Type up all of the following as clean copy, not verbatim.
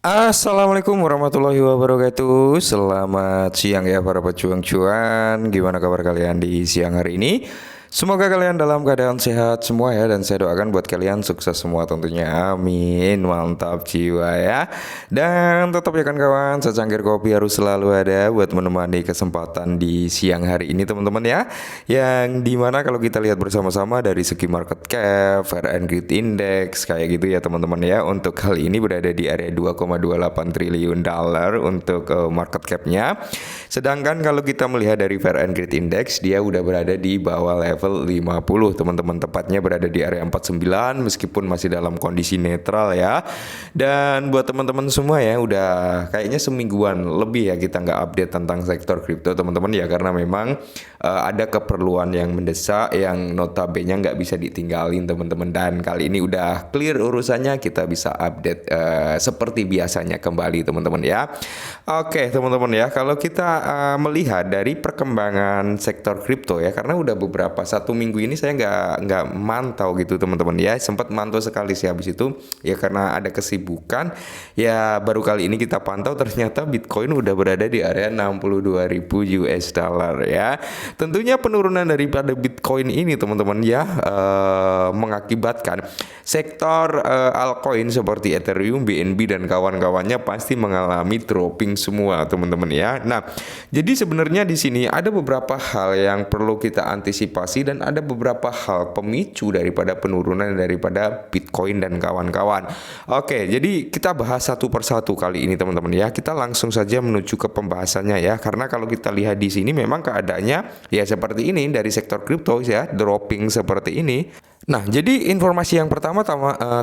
Assalamualaikum warahmatullahi wabarakatuh. Selamat siang ya para pejuang cuan. Gimana kabar kalian di siang hari ini? Semoga kalian dalam keadaan sehat semua ya. Dan saya doakan buat kalian sukses semua tentunya. Amin. Mantap jiwa ya. Dan tetap ya kan kawan, secangkir kopi harus selalu ada buat menemani kesempatan di siang hari ini teman-teman ya. Yang dimana kalau kita lihat bersama-sama dari segi market cap, Fahrenheit Index kayak gitu ya teman-teman ya. Untuk kali ini berada di area 2,28 triliun dolar untuk market capnya. Sedangkan kalau kita melihat dari Fahrenheit Index, dia udah berada di bawah level 50 teman-teman, tepatnya berada di area 49 meskipun masih dalam kondisi netral ya. Dan buat teman-teman semua ya, udah kayaknya semingguan lebih ya kita nggak update tentang sektor kripto teman-teman ya, karena memang ada keperluan yang mendesak yang notabene nggak bisa ditinggalin teman-teman. Dan kali ini udah clear urusannya, kita bisa update seperti biasanya kembali teman-teman ya. Oke teman-teman ya, kalau kita melihat dari perkembangan sektor kripto ya, karena udah beberapa satu minggu ini saya nggak mantau gitu teman-teman ya, sempat mantau sekali sih habis itu ya karena ada kesibukan ya. Baru kali ini kita pantau, ternyata Bitcoin udah berada di area 62.000 US dollar ya. Tentunya penurunan daripada Bitcoin ini teman-teman ya mengakibatkan sektor altcoin seperti Ethereum, BNB dan kawan-kawannya pasti mengalami dropping semua teman-teman ya. Nah, jadi sebenarnya di sini ada beberapa hal yang perlu kita antisipasi dan ada beberapa hal pemicu daripada penurunan daripada Bitcoin dan kawan-kawan. Oke, jadi kita bahas satu persatu kali ini teman-teman ya. Kita langsung saja menuju ke pembahasannya ya. Karena kalau kita lihat di sini memang keadaannya ya seperti ini dari sektor kripto ya, dropping seperti ini. Nah, jadi informasi yang pertama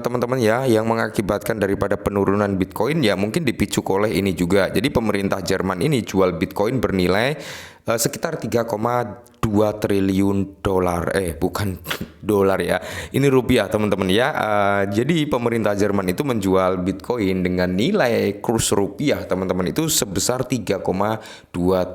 teman-teman ya, yang mengakibatkan daripada penurunan Bitcoin ya mungkin dipicu oleh ini juga. Jadi pemerintah Jerman ini jual Bitcoin bernilai sekitar 3,2 triliun dolar. Bukan dolar ya. Ini rupiah teman-teman ya. Jadi pemerintah Jerman itu menjual Bitcoin dengan nilai kurs rupiah teman-teman itu sebesar 3,2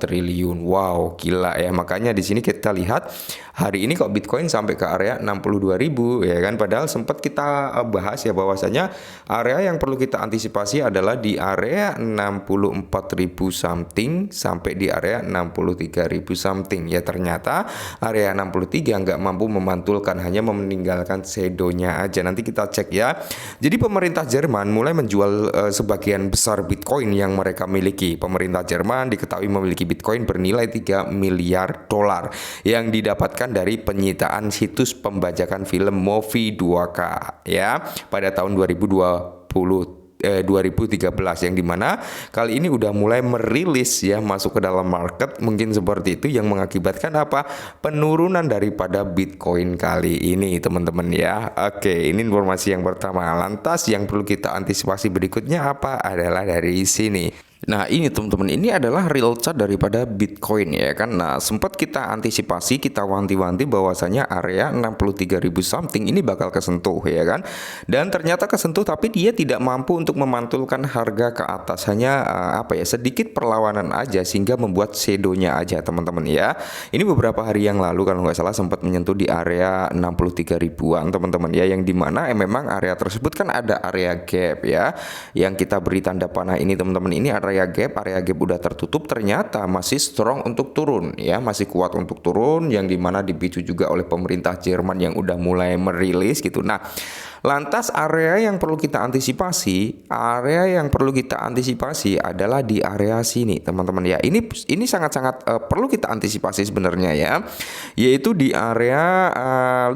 triliun. Wow, gila ya. Makanya di sini kita lihat hari ini kok Bitcoin sampai ke area 62.000 ya kan, padahal sempat kita bahas ya bahwasanya area yang perlu kita antisipasi adalah di area 64.000 something sampai di area 63.000 something ya. Ternyata area 63 nggak mampu memantulkan, hanya meninggalkan shadow-nya aja. Nanti kita cek ya. Jadi pemerintah Jerman mulai menjual sebagian besar Bitcoin yang mereka miliki. Pemerintah Jerman diketahui memiliki Bitcoin bernilai 3 miliar dolar yang didapatkan dari penyitaan situs pembajakan film Movi 2K ya pada tahun 2013 yang dimana kali ini udah mulai merilis ya, masuk ke dalam market. Mungkin seperti itu yang mengakibatkan apa, penurunan daripada Bitcoin kali ini teman-teman ya. Oke, ini informasi yang pertama. Lantas yang perlu kita antisipasi berikutnya apa adalah dari sini. Nah ini teman-teman, ini adalah real chart daripada Bitcoin ya kan. Nah sempat kita antisipasi, kita wanti-wanti bahwasanya area 63.000 something ini bakal kesentuh ya kan. Dan ternyata kesentuh, tapi dia tidak mampu untuk memantulkan harga ke atas. Hanya sedikit perlawanan aja sehingga membuat shadow-nya aja teman-teman ya. Ini beberapa hari yang lalu kalau nggak salah sempat menyentuh di area 63 ribuan teman-teman ya, yang dimana memang area tersebut kan ada area gap ya, yang kita beri tanda panah ini teman-teman. Ini area gap udah tertutup, ternyata masih strong untuk turun ya, masih kuat untuk turun, yang dimana dipicu juga oleh pemerintah Jerman yang udah mulai merilis gitu. Nah lantas area yang perlu kita antisipasi, adalah di area sini teman-teman ya. Ini sangat-sangat perlu kita antisipasi sebenarnya ya, yaitu di area 59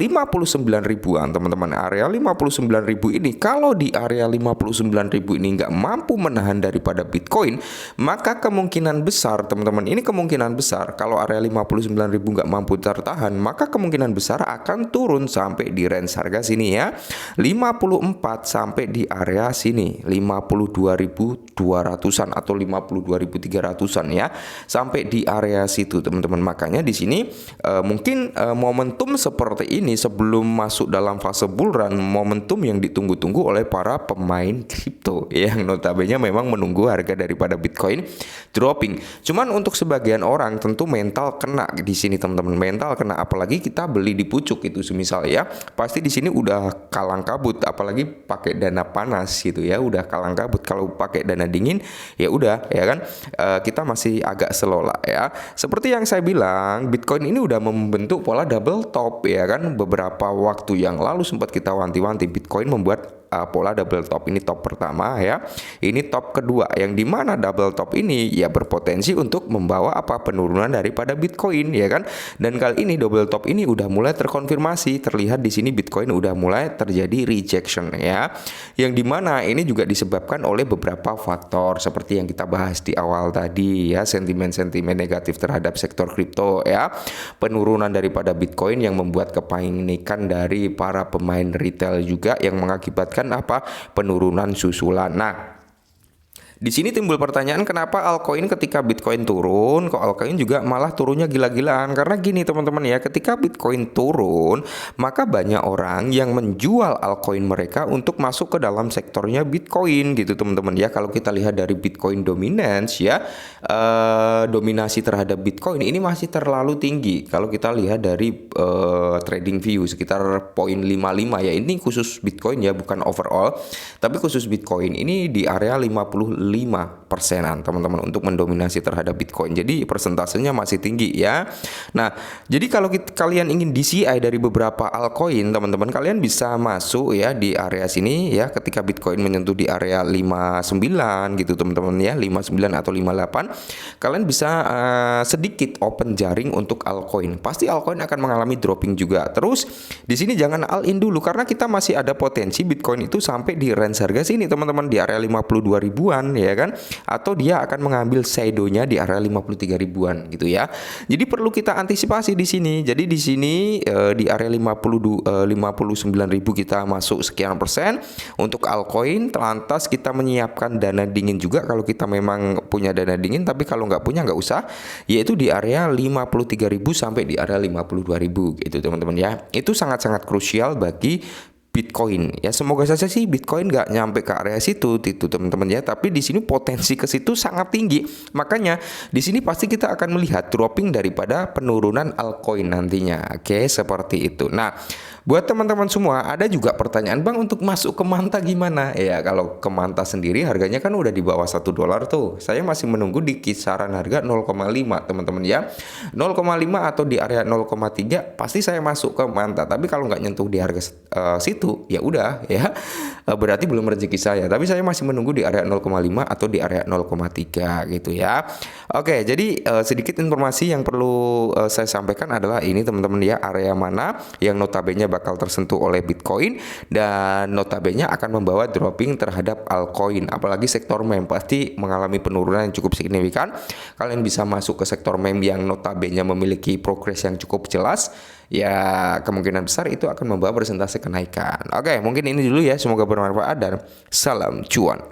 ribuan teman-teman. Area 59 ribu ini, kalau di area 59 ribu ini nggak mampu menahan daripada Bitcoin, maka kemungkinan besar teman-teman, ini kemungkinan besar kalau area 59 ribu nggak mampu tertahan, maka kemungkinan besar akan turun sampai di range harga sini ya, 54 sampai di area sini 52.200-an atau 52.300-an ya, sampai di area situ teman-teman. Makanya di sini mungkin momentum seperti ini sebelum masuk dalam fase bull run, momentum yang ditunggu-tunggu oleh para pemain kripto yang notabene memang menunggu harga daripada Bitcoin dropping. Cuman untuk sebagian orang tentu mental kena di sini teman-teman, mental kena, apalagi kita beli di pucuk itu semisal ya, pasti di sini udah kalang kabut, apalagi pakai dana panas gitu ya, udah kalang kabut. Kalau pakai dana dingin ya udah ya kan, kita masih agak selola ya. Seperti yang saya bilang, Bitcoin ini udah membentuk pola double top ya kan. Beberapa waktu yang lalu sempat kita wanti-wanti Bitcoin membuat pola double top. Ini top pertama ya, ini top kedua, yang dimana double top ini ya berpotensi untuk membawa penurunan daripada Bitcoin ya kan. Dan kali ini double top ini udah mulai terkonfirmasi, terlihat di sini Bitcoin udah mulai terjadi rejection ya, yang dimana ini juga disebabkan oleh beberapa faktor seperti yang kita bahas di awal tadi ya, sentimen-sentimen negatif terhadap sektor kripto ya, penurunan daripada Bitcoin yang membuat kepanikan dari para pemain retail juga, yang mengakibatkan penurunan susulan. Nah, di sini timbul pertanyaan, kenapa altcoin ketika Bitcoin turun, kok altcoin juga malah turunnya gila-gilaan? Karena gini teman-teman ya, ketika Bitcoin turun, maka banyak orang yang menjual altcoin mereka untuk masuk ke dalam sektornya Bitcoin gitu teman-teman ya. Kalau kita lihat dari Bitcoin dominance ya, dominasi terhadap Bitcoin ini masih terlalu tinggi. Kalau kita lihat dari trading view sekitar 0,55 ya, ini khusus Bitcoin ya, bukan overall, tapi khusus Bitcoin ini di area 55%-an teman-teman untuk mendominasi terhadap Bitcoin. Jadi persentasenya masih tinggi ya. Nah, jadi kalau kalian ingin DCI dari beberapa altcoin teman-teman, kalian bisa masuk ya di area sini ya, ketika Bitcoin menyentuh di area 59 gitu teman-teman ya, 59 atau 58, kalian bisa sedikit open jaring untuk altcoin. Pasti altcoin akan mengalami dropping juga. Terus di sini jangan all in dulu, karena kita masih ada potensi Bitcoin itu sampai di range harga sini teman-teman, di area 52 ribuan ya kan, atau dia akan mengambil shadow-nya di area 53 ribuan gitu ya. Jadi perlu kita antisipasi di sini. Jadi di sini di area 59 ribu kita masuk sekian persen untuk altcoin. Lantas kita menyiapkan dana dingin juga kalau kita memang punya dana dingin, tapi kalau nggak punya nggak usah, yaitu di area 53 ribu sampai di area 52 ribu gitu teman-teman ya. Itu sangat-sangat krusial bagi Bitcoin ya. Semoga saja sih Bitcoin nggak nyampe ke area situ itu teman-teman ya, tapi di sini potensi ke situ sangat tinggi. Makanya di sini pasti kita akan melihat dropping daripada penurunan altcoin nantinya. Oke, seperti itu. Nah, buat teman-teman semua, ada juga pertanyaan, Bang, untuk masuk ke Manta gimana? Ya, kalau ke Manta sendiri harganya kan udah di bawah $1 tuh. Saya masih menunggu di kisaran harga 0,5 teman-teman ya. 0,5 atau di area 0,3 pasti saya masuk ke Manta. Tapi kalau nggak nyentuh di harga situ, ya udah ya. Berarti belum rezeki saya. Tapi saya masih menunggu di area 0,5 atau di area 0,3 gitu ya. Oke, jadi sedikit informasi yang perlu saya sampaikan adalah ini teman-teman ya, area mana yang notabene bakal tersentuh oleh Bitcoin dan notabene akan membawa dropping terhadap altcoin. Apalagi sektor meme pasti mengalami penurunan yang cukup signifikan. Kalian bisa masuk ke sektor meme yang notabene memiliki progres yang cukup jelas. Ya, kemungkinan besar itu akan membawa persentase kenaikan. Oke, mungkin ini dulu ya. Semoga bermanfaat dan salam cuan.